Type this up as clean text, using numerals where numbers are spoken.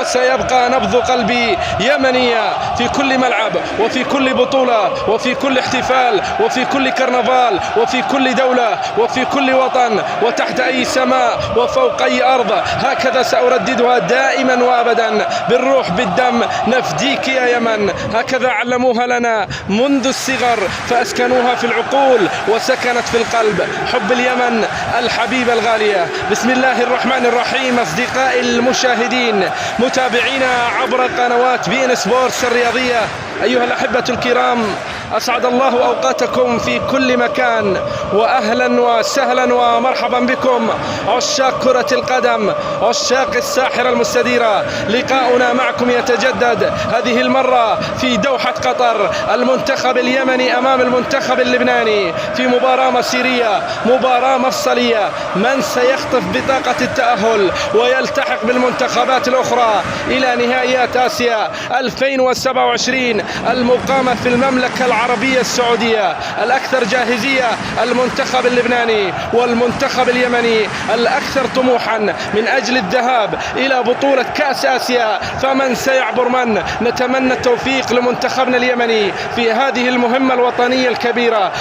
وسيبقى نبض قلبي يمنية في كل ملعب وفي كل بطولة وفي كل احتفال وفي كل كرنفال وفي كل دولة وفي كل وطن وتحت أي سماء وفوق أي أرض. هكذا سأرددها دائما وأبدا بالروح بالدم: نفديك يا يمن. هكذا علموها لنا منذ الصغر فأسكنوها في العقول وسكنت في القلب. حب اليمن الحبيبة الغالية. بسم الله الرحمن الرحيم. أصدقائي المشاهدين متابعينا عبر قنوات BN سبورتس الرياضية، أيها الأحبة الكرام، أسعد الله أوقاتكم في كل مكان، وأهلا وسهلا ومرحبا بكم عشاق كرة القدم، عشاق الساحرة المستديرة. لقاؤنا معكم يتجدد هذه المرة في دوحة قطر. المنتخب اليمني أمام المنتخب اللبناني في مباراة مصيرية، مباراة مفصلية. من سيخطف بطاقة التأهل ويلتحق بالمنتخبات الأخرى إلى نهائيات آسيا 2027 المقامة في المملكة العربية السعودية؟ الأكثر جاهزية المنتخب اللبناني، والمنتخب اليمني الأكثر طموحا من أجل الذهاب إلى بطولة كأس آسيا. فمن سيعبر من؟ نتمنى التوفيق لمنتخبنا اليمني في هذه المهمة الوطنية الكبيرة.